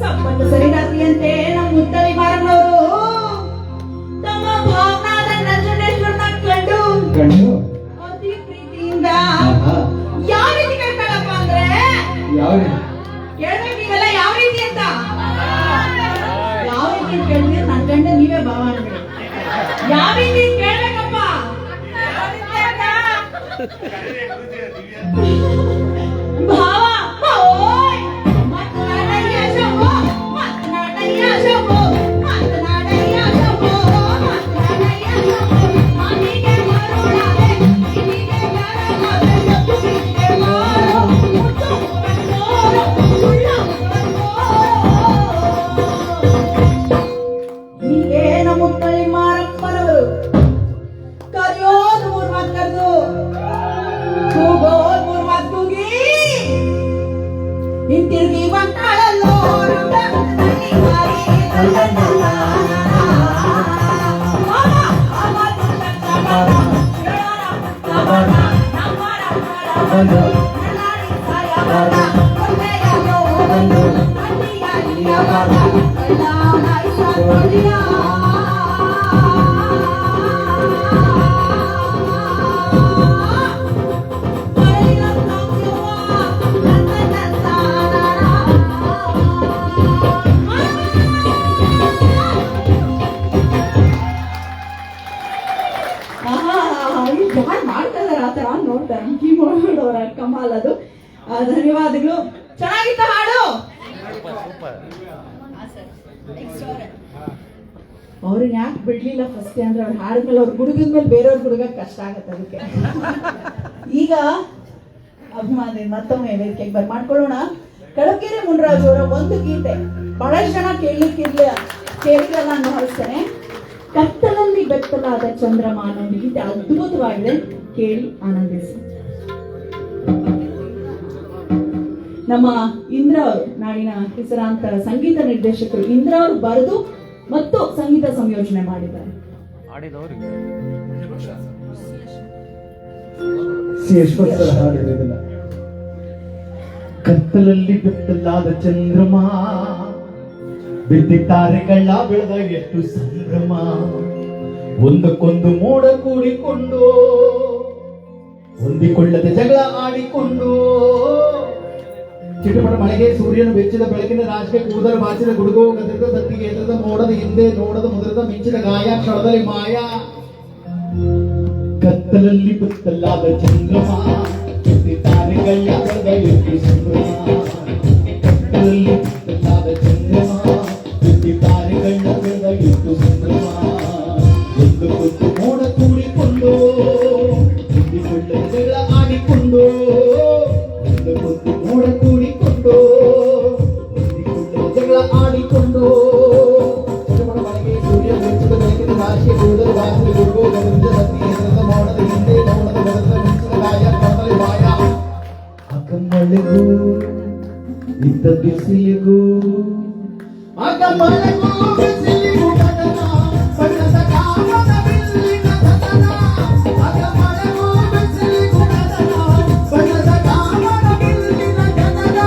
ತಪ್ಪನ್ನು ಸರಿದಾತಿಯಂತೆ ನಮ್ಮ ಮುತ್ತಳಿ ಮಾರನವರು ತಮ್ಮ ಭಾವನಾದ ನಂಜುಂಡೇಶ್ವರನ ಕಂಡು ಅತಿ ಪ್ರೀತಿಯಿಂದ ಯಾವ ರೀತಿ ಕೇಳ್ತಾಳಪ್ಪ ಅಂದ್ರೆ ಕೇಳ್ಬೇಕು ನೀವೆಲ್ಲ ಯಾವ ರೀತಿ ಅಂತ ಯಾವ ರೀತಿ ಕೇಳಿದ್ರೆ ನನ್ ಗಂಡ ನೀವೇ ಭಾವ ಅನ್ಬೇಡಿ ಯಾವ ರೀತಿ ಕೇಳ್ಬೇಕಪ್ಪ ಭಾವ ಓಯ್ ಮಾತನಾಡಯ್ಯ ಶಂಭೋ ಮಾತನಾಡಯ್ಯ ಶಂಭೋ ಮಾತನಾಡಯ್ಯ ಶಂಭೋ ಮಾತನಾಡಯ್ಯ ಶಂಭೋ ಮಾನಿಗೆ ಮರುಳಾದೆ ನಿನಿಗೆ ಬರಲಾದೆ ಸತ್ತಿಗೆ ಮಾರೋ ಮುತ್ತು ಬಂದೋರೋ ಸುಳ್ಳ ಹೀಗೆ ನಮ್ಮ ಮುತ್ತಳಿ ಮಾರಪ್ಪನವರು ಕರೆಯೋದು ಮೂರು ಮಾತು ಕರೆದು ಕೂಗೋದು ಮೂರು ಮಾತು ಕೂಗಿ ಹಿಂತಿರುಗಿ ಬಂದಾಳಲ್ಲೋ ಯಾರು ಮಾಡ್ತಾ ಇದಾರೆ ಆತರ ನೋಡ್ತಾರೆ ಕೀಬೋರ್ಡ್ ಕಮಾಲ್ ಅದು ಧನ್ಯವಾದಗಳು ಚೆನ್ನಾಗಿತ್ತ ಹಾಡು ಅವ್ರಿಗೆ ಯಾಕೆ ಬಿಡ್ಲಿಲ್ಲ ಫಸ್ಟ್ ಅಂದ್ರೆ ಅವ್ರು ಹಾಡಿದ್ಮೇಲೆ ಅವ್ರ ಹುಡುಗದ ಮೇಲೆ ಬೇರೆಯವ್ರ ಹುಡುಗಕ್ಕೆ ಕಷ್ಟ ಆಗತ್ತೆ ಅದಕ್ಕೆ ಈಗ ಅಭಿಮಾನಿ ಮತ್ತೊಮ್ಮೆ ವೇದಿಕೆಗೆ ಬರ್ಮಾಡ್ಕೊಳ್ಳೋಣ ಕಳಕೆರೆ ಮುನ್ರಾಜ್ ಅವರ ಒಂದು ಗೀತೆ ಬಹಳಷ್ಟು ಜನ ಕೇಳಿರಲ್ಲ ಅನ್ನೋ ಹೊರಸ್ತೇನೆ ಕತ್ತಲಲ್ಲಿ ಬೆತ್ತಲಾದ ಚಂದ್ರಮ ಅನ್ನೋ ಗೀತೆ ಅದ್ಭುತವಾಗಿದೆ ಕೇಳಿ ಆನಂದಿಸಿ ನಮ್ಮ ಇಂದ್ರ ಅವರು ನಾಡಿನ ಹೆಸರಾಂತ ಸಂಗೀತ ನಿರ್ದೇಶಕರು ಇಂದ್ರ ಅವರು ಬರೆದು ಮತ್ತು ಸಂಗೀತ ಸಂಯೋಜನೆ ಮಾಡಿದ್ದಾರೆ ಕತ್ತಲಲ್ಲಿ ಬೆತ್ತಲಾದ ಚಂದ್ರಮ ಬಿದ್ದಿತಾರೆಗಳ ಬೆಳೆದ ಎಷ್ಟು ಸಂಭ್ರಮ ಒಂದಕ್ಕೊಂದು ಮೋಡ ಕೂಡಿಕೊಂಡು ಹೊಂದಿಕೊಳ್ಳದೆ ಜಗಳ ಆಡಿಕೊಂಡು ಚಿಟಪಟ ಮಳೆಗೆ ಸೂರ್ಯನು ಬೆಚ್ಚಿದ ಬೆಳಕಿನ ರಾಶಿಗೆ ಕೂದಲು ಬಾಚಿದ ಗುಡುಗು ಗದಿರದ ಸತ್ತಿಗೆ ಎದುರದ ಮೋಡದ ಹಿಂದೆ ನೋಡದ ಮುದ್ರದ ಮಿಂಚಿದ ಗಾಯ ಕ್ಷಣದಲ್ಲಿ ಮಾಯ ಕತ್ತಲಲ್ಲಿ ಬೆತ್ತಲಾದ ಚಂದ್ರಮ ಬಿದ್ದಿತಾರೆಗಳ ಬೆಳೆದ ಎಷ್ಟು ಸಂಭ್ರಮ ಕತ್ತಲಲ್ಲಿ ಬೆತ್ತಲಾದ ಚಂದ್ರಮ ಬಿದ್ದಿತಾರೆಗಳ ಬೆಳೆದ ಎಷ್ಟು ಸಂಭ್ರಮ ಒಂದಕ್ಕೊಂದು ಮೋಡ ಕೂಡಿಕೊಂಡು ಹೊಂದಿಕೊಳ್ಳದ ಜಗಳ ಆಡಿಕೊಂಡು ಒಂದಕ್ಕೊಂದು ಮೋಡ ಕೂಡಿಕೊಂಡು ಹೊಂದಿಕೊಳ್ಳದ ಜಗಳ ಆಡಿಕೊಂಡು ಮಳೆಗೆ ಸೂರ್ಯ ಬೆಚ್ಚದ ಬೆಳಕಿನ ರಾಶಿ ಕೂದಲು ಬಾಸಿಗೆ ಗುಡುಗು ಗದರಿದ ಸತ್ತಿ ಎದುರದ ಮೋಡದ ಹಿಂದೆ ನೋಡದ ಬೆಳೆದ ಮಿಂಚಿದ ಗಾಯ ಕಡಲಿ ಮಾಯ ಅಕಮ್ಮಳೆಗೂ ಇದ್ದ ಬಿಸಿಲಿಗೂ ಅಕಮ್ಮಳೆಗೂ ಬಿಸಿಲಿಗೂ ಕದನ ಬಣ್ಣದ ಕಾಮದ ಬಿಲ್ಲಿನ ಕದನ ಅಕಮ್ಮಳೆಗೂ ಬಿಸಿಲಿಗೂ ಕದನ ಬಣ್ಣದ ಕಾಮದ ಬಿಲ್ಲಿನ ಕದನ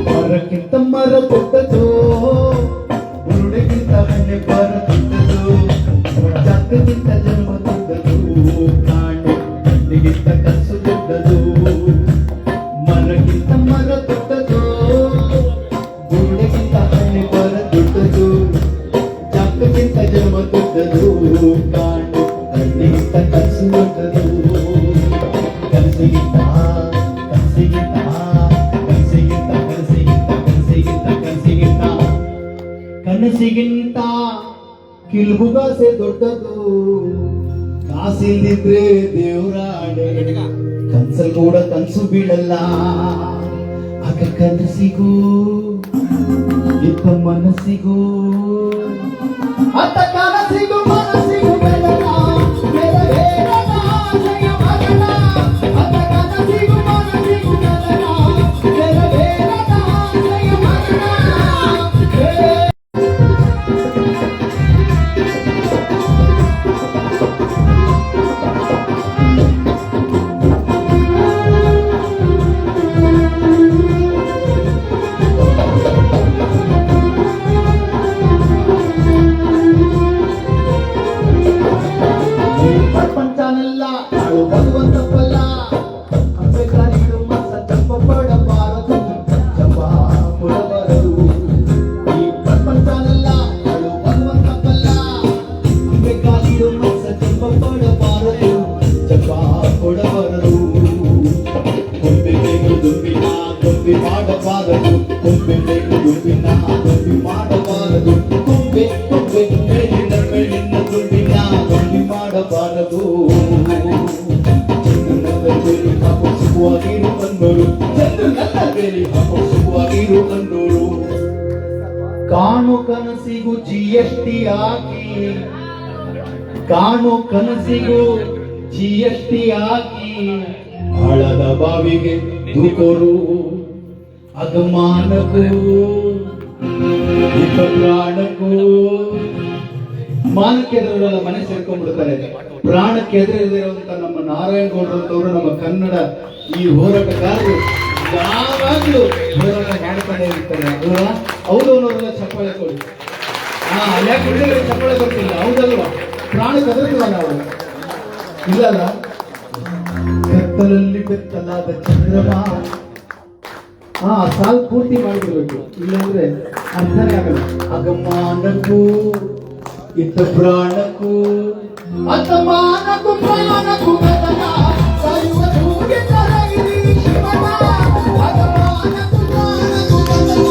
ಮರಕ್ಕಿಂತ ಮರ ಕೊಟ್ಟದು ಬುರುಡೆಗಿಂತ ಹಣ್ಣೆ ಬರ ತುಂಡದು ಜಾತಕ್ಕಿಂತ ಜನ್ಮ ತುಂಡದು ಕಾಣು ಕಣ್ಣಿಗಿಂತ ಕನಸು ದೊಡ್ಡದು ಮರಕ್ಕಿಂತ ಮರ ಕೊಟ್ಟದು ಬುರುಡೆಗಿಂತ ಹಣ್ಣೆ ಬರ ದೊಡ್ಡದು ಜಾತಕ್ಕಿಂತ ಜನ್ಮ ದೊಡ್ಡದು ಕಾಣು ಕಣ್ಣಿಗಿಂತ ಕನಸು ದೊಡ್ಡದು ಕನಸಿಗಿಂತ ಕನಸಿಗಿಂತ ಕನಸಿಗಿಂತ ಕಿಲ್ಬುಗಾಸೆ ದೊಡ್ಡದು ಕಾಸಿಲ್ದಿದ್ರೆ ದೇವ್ರಾಡೆ ಕನ್ಸಲ್ ಕೂಡ ಕನ್ಸು ಬೀಳಲ್ಲ ಆಗ ಕನಸಿಗೂ ಇದ್ದ ಮನಸ್ಸಿಗೂ ಅತ್ತ ಕನಸಿಗೂ ಮನಸ್ಸಿಗೂ ಬೆಳಗ ಬೇರೆ ಬೇರೆದ ಆಸೆಯ ಮಗನ ಅತ್ತ ಕನಸಿಗೂ ಮನಸ್ಸಿಗೂ ಬೆಳಗ ಬೇರೆ ಬೇರೆದ ಆಸೆಯ ಮಗನ ಪ್ರಪಂಚನೆಲ್ಲ ಆಳು ಭಗವಂತಪ್ಪಲ್ಲ ಅಂಬೇಕಾರಿಗಳು ಮತ ತಪ್ಪ ಪಡಬಾರದು ಜಪ ಕೊಡಬಾರದು ಈ ಪ್ರಪಂಚನೆಲ್ಲ ಆಳು ಭಗವಂತಪ್ಪಲ್ಲ ಅಂಬೇಕಾರಿಗಳು ಮತ ತಪ್ಪ ಪಡಬಾರದು ಜಪ ಕೊಡಬಾರದು ಕೊಂಬೆ ಬೇಕು ದುಂಬಿನ ಕೊಂಬೆ ಮಾಡಬಾರದು ಕೊಂಬೆ ಬೇಕು ದುಂಬಿನ ಕೊಂಬೆ ಮಾಡಬಾರದು ಕೊಂಬೆ ಕೊಂಬೆ ಬೆಳ್ಳಿನ ಬೆಳ್ಳಿನ ದುಂಬಿನ ಕೊಂಬೆ ಮಾಡಬಾರದು ಚಂದ್ರನಲ್ಲಬೇರಿ ಹಾಕೋ ಸುಖವಾಗಿರು ಅಂದೋರು ಚಂದ್ರನಲ್ಲಬೇರಿ ಹಾಕೋ ಸುಖವಾಗಿರು ಅಂದೋರು ಕಾಣು ಕನಸಿಗೂ GST ಹಾಕಿ ಕಾಣು ಕನಸಿಗೂ GST ಹಾಕಿ ಹಳದ ಬಾವಿಗೆ ದೂಕೋರು ಅಗಮಾನಕ್ಕೂ ಇದ್ದ ಪ್ರಾಣಕ್ಕೂ ಮಾನಕ್ಕೆ ಎದುರಲ್ಲ ಮನೆ ಸೇರ್ಕೊಂಡ್ಬಿಡ್ತಾರೆ ಪ್ರಾಣಕ್ಕೆ ಎದುರಿರುವಂತ ನಮ್ಮ ನಾರಾಯಣ ಗೌಡ್ರಂತವರು ನಮ್ಮ ಕನ್ನಡ ಈ ಹೋರಾಟಗಾರರು ಯಾವಾಗ್ಲೂ ಹೋರಾಟ ಮಾಡ್ತಾನೆ ಇರ್ತಾರೆ ಅಲ್ವಾ ಹೌದವನವರೆಲ್ಲ ಚಪ್ಪಾಳೆ ಕೊಡಿ ಯಾಕೆ ಹುಡುಗರಿಗೆ ಚಪ್ಪಾಳೆ ಬರ್ತಿಲ್ಲ ಹೌದಲ್ವಾ ಪ್ರಾಣ ಕದರ್ತಲ್ಲ ನಾವು ಇಲ್ಲಲ್ಲ ಕತ್ತಲಲ್ಲಿ ಬೆತ್ತಲಾದ ಚಂದ್ರಮ ಸಾಲ್ ಪೂರ್ತಿ ಮಾಡಿಬಿಡ್ಬೇಕು ಇಲ್ಲಾಂದ್ರೆ ಅರ್ಥನೇ ಆಗಲ್ಲ ಅಗಮಾನಕ್ಕೂ ಇದ್ದ ಪ್ರಾಣಕ್ಕೂ ಅಸಮಾನಕ್ಕೂ ಪ್ರಾಣಕ್ಕೂ ಗಗನ ಸಾಯುವ ಸೂರ್ಯ ತರಗಿರಿ ಶಿವನ ಅಸಮಾನಕ್ಕೂ ಪ್ರಾಣಕ್ಕೂ ಗಗನ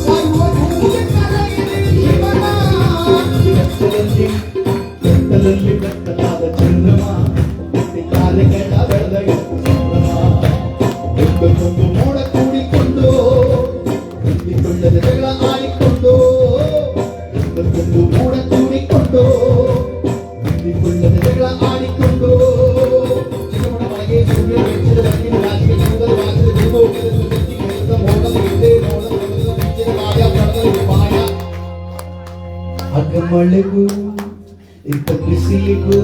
ಸಾಯುವ ಸೂರ್ಯ ತರಗಿರಿ ಶಿವನ ಬೆತ್ತಲಲ್ಲಿ ಬೆತ್ತಲಾದ ಚಂದ್ರಮ ಕಾಲೆಗಳ ಬೆಳೆದ ಒಂದೊಂದು ಮೋಡ ಕೂಡಿಕೊಂಡು ಕೊಳ್ಳದ ಜಗಳ ಆಡಿಕೊಂಡು ಒಂದೊಂದು ಮೋಡ ಕೂಡಿಕೊಂಡು ಕೊಳ್ಳದ ಜಗಳ ಆಡಿಕೊಂಡು ಮನೆಗೆ ಸೂರ್ಯ ಬೆಚ್ಚದ ಬನ್ನಿ ರಾತ್ರಿ ಜೀವದ ವಾಸದ ಜೀವ ಹೋಗಿದ ಮೋಡದ ಹಿಂದೆ ನೋಡದ ಬೆಚ್ಚದ ಕಾವ್ಯ ಪಡೆದ ಉಪಾಯ ಅಗ್ಗ ಮಳೆಗೂ ಇದ್ದ ಬಿಸಿಲಿಗೂ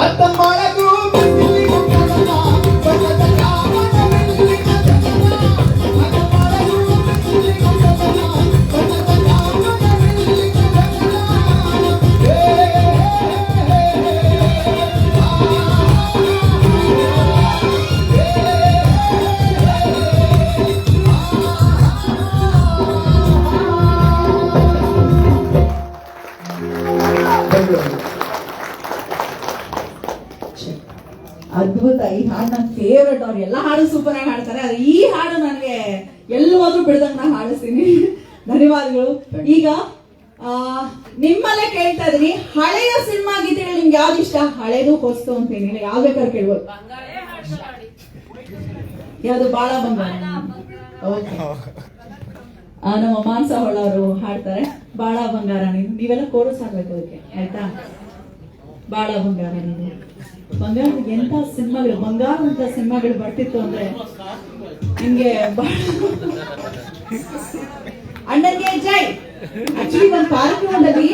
ಅತ್ತ ಮಳೆಗೂ ಬಿಸಿಲಿಗೂ ಕಡಲ ಬಣ್ಣದ ಕಾಮನ ಬೆಳ್ಳಿನ ಜಗನ ಅತ್ತ ಮಳೆಗೂ ಬಿಸಿಲಿಗೂ ಕಡಲ ಬಣ್ಣದ ಕಾಮನ ಬೆಳ್ಳಿನ ಜಗನ ಅದ್ಭುತ. ಈ ಹಾಡು ನನ್ನ ಫೇವ್ರೆಟ್. ಅವ್ರು ಎಲ್ಲ ಹಾಡು ಸೂಪರ್ ಆಗಿ ಹಾಡ್ತಾರೆ, ಆದ್ರೆ ಈ ಹಾಡು ನನಗೆ ಎಲ್ಲಿ ಹೋದ್ರೂ ಬಿಡದಂಗ ನಾ ಹಾಡಿಸ್ತೀನಿ. ಧನ್ಯವಾದಗಳು. ಈಗ ನಿಮ್ಮಲ್ಲೇ ಕೇಳ್ತಾ ಇದೀನಿ, ಹಳೆಯ ಸಿನಿಮಾ ಗೀತೆಗಳು ನಿಮ್ಗೆ ಯಾವ್ದು ಇಷ್ಟ? ಹಳೇದು ಹೊಸ್ತು ಅಂತ ಏನಿಲ್ಲ, ಯಾವ್ ಬೇಕಾದ್ರೆ ಕೇಳ್ಬೋದು. ಯಾವ್ದು? ಬಾಳ ಬಂಗಾರ. ಓಕೆ, ನಮ್ಮ ಮಾನ್ಸ ಹೊಳ ಅವರು ಹಾಡ್ತಾರೆ ಬಾಳ ಬಂಗಾರ ನೀನು. ನೀವೆಲ್ಲ ಕೋರಸ್ ಆಗ್ಬೇಕು ಅದಕ್ಕೆ, ಆಯ್ತಾ? ಬಾಳ ಬಂಗಾರ ನೀನು. ಬಂಗಾರ ಎಂತ ಸಿನಿಮಾಗಳು, ಬಂಗಾರ ಅಂತ ಸಿನಿಮಾಗಳು ಬರ್ತಿತ್ತು ಅಂದ್ರೆ ನಿಮ್ಗೆ ಅಣ್ಣನ್ಗೆ ಜೈ. ಆಕ್ಚುಲಿ ಒಂದು ಕಾರ್ಯಕ್ರಮದಲ್ಲಿ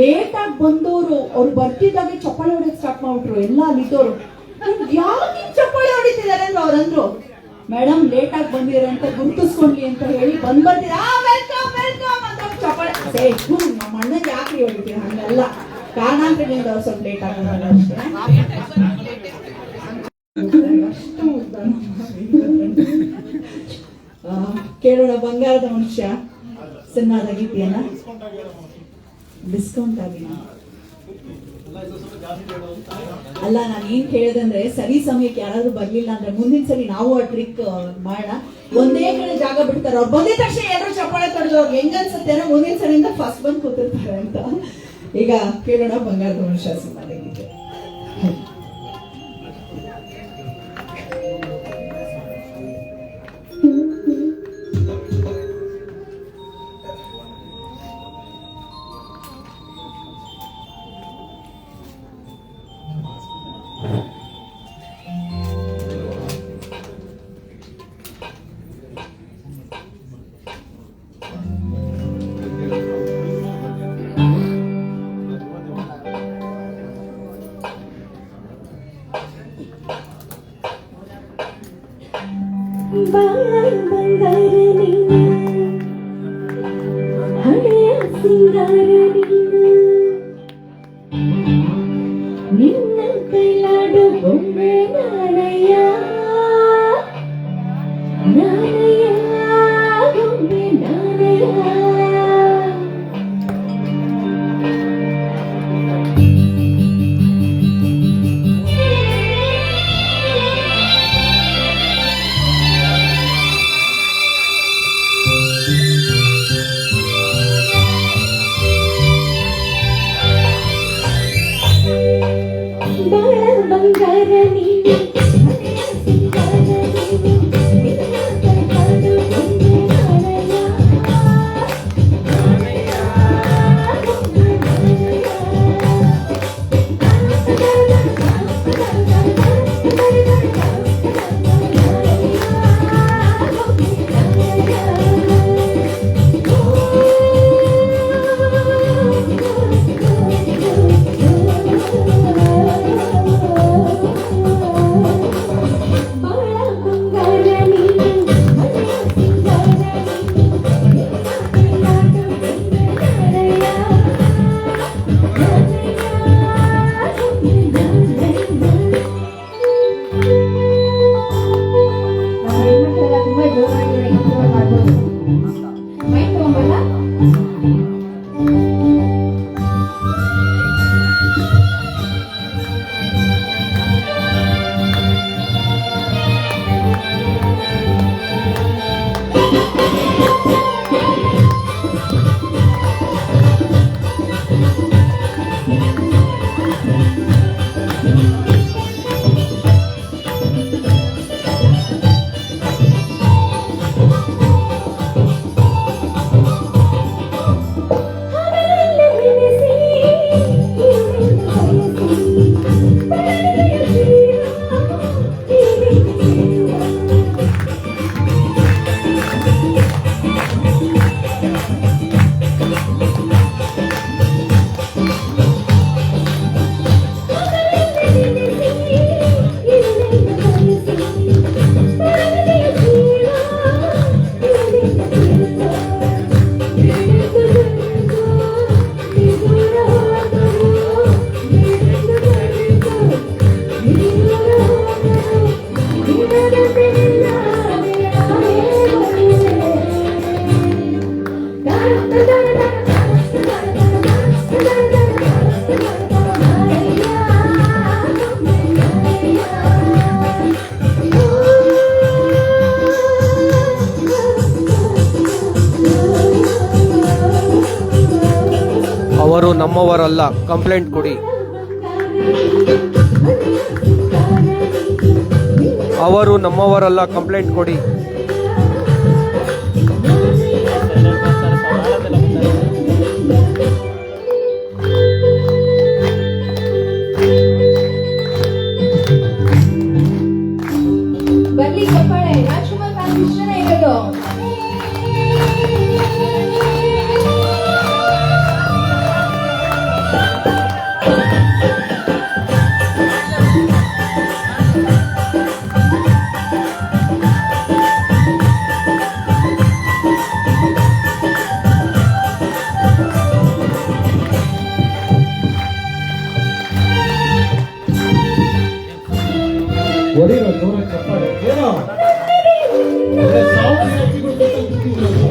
ಲೇಟ್ ಆಗಿ ಬಂದವರು ಅವ್ರು ಬರ್ತಿದ್ದಾಗೆ ಚಪ್ಪಾಳೆ ಹೊಡೆಯಕ್ ಸ್ಟಾರ್ಟ್ ಮಾಡ್ಬಿಟ್ರು. ಎಲ್ಲ ಅಲ್ಲಿದ್ದವರು ಯಾಕೆ ಚಪ್ಪಾಳೆ ಹೊಡಿತಿದ್ದಾರೆ ಅಂದ್ರೆ ಅವ್ರಂದ್ರು, ಮೇಡಮ್ ಲೇಟ್ ಆಗಿ ಬಂದಿರ ಅಂತ ಗುರುತಿಸ್ಕೊಂಡ್ಲಿ ಅಂತ ಹೇಳಿ ಬರ್ತಿದ್ದ ವೆಲ್ಕಮ್ ವೆಲ್ಕಮ್ ಅಂತ ಚಪ್ಪಾಳೆ. ನಮ್ಮ ಅಣ್ಣನ್ ಯಾಕೆ ಹೊಡಿತೀವಿ? ಹಂಗಲ್ಲ, ಕಾರಣಾಂತರದಿಂದ ಅವ್ರು ಸ್ವಲ್ಪ ಲೇಟ್ ಆಗೋದಲ್ಲ ಅಷ್ಟೇ. ಕೇಳೋಣ ಬಂಗಾರದ ಮನುಷ್ಯ ಸಿನಿಮಾದ ಗೀತೆಯನ್ನ. ಡಿಸ್ಕೌಂಟ್ ಆಗಿ ಅಲ್ಲ, ನಾನು ಏನ್ ಕೇಳಿದಂದ್ರೆ ಸರಿ ಸಮಯಕ್ಕೆ ಯಾರಾದ್ರೂ ಬರ್ಲಿಲ್ಲ ಅಂದ್ರೆ ಮುಂದಿನ ಸರಿ ನಾವು ಆ ಟ್ರಿಕ್ ಮಾಡೋಣ. ಒಂದೇ ಕಡೆ ಜಾಗ ಬಿಡ್ತಾರೆ, ಅವ್ರು ಬಂದಿದ ತಕ್ಷಣ ಎಲ್ಲರೂ ಚಪ್ಪಾಳೆ ತಡೆದು ಅವ್ರಿಗೆ ಹೆಂಗ ಅನ್ಸುತ್ತೆ ಅನ್ನೋ ಮುಂದಿನ ಸರಿಯಿಂದ ಫಸ್ಟ್ ಬಂದು ಕೂತಿರ್ತಾರೆ ಅಂತ. ಈಗ ಕೇಳೋಣ ಬಂಗಾರದ ಮನುಷ್ಯ ಸಿನಿಮಾದ ಗೀತೆ. ನಿನ್ನ ಕೈಲಾಡು ಬೊಮ್ಮೆ ನಾನಯ್ಯ ನಾನಯ್ಯ ಬೊಮ್ಮೆ ನಾನಯ್ಯ ಬಾಳ ಬಂಗಾರ ನೀನು ಸಿಂಗಾರ ನೀನು ನಿನ್ನ ಕೈಲಾಡು ಬೊಮ್ಮೆ ನಾನಯ್ಯ ನಾನಯ್ಯ ಬೊಮ್ಮೆ ಅವರು ನಮ್ಮವರಲ್ಲ, ಕಂಪ್ಲೇಂಟ್ ಕೊಡಿ. ಅವರು ನಮ್ಮವರಲ್ಲ, ಕಂಪ್ಲೇಂಟ್ ಕೊಡಿ. ಬರ್ಲಿ ಚಪ್ಪಾಳೆ. ರಾಜ್ಕುಮಾರ್ ಫ್ಯಾನ್ಸ್ ಇಷ್ಟನೇ ಇರೋದು. ಹೊಡಿರೋ ಜೋರ ಚಪ್ಪಾಳೆ ಏನೋ ಒಳ್ಳೆ sound ಹಾಕಿ ಬಿಡ್ಬೇಕು ಅಂತಿದ್ದೀವಿ ನಾವು.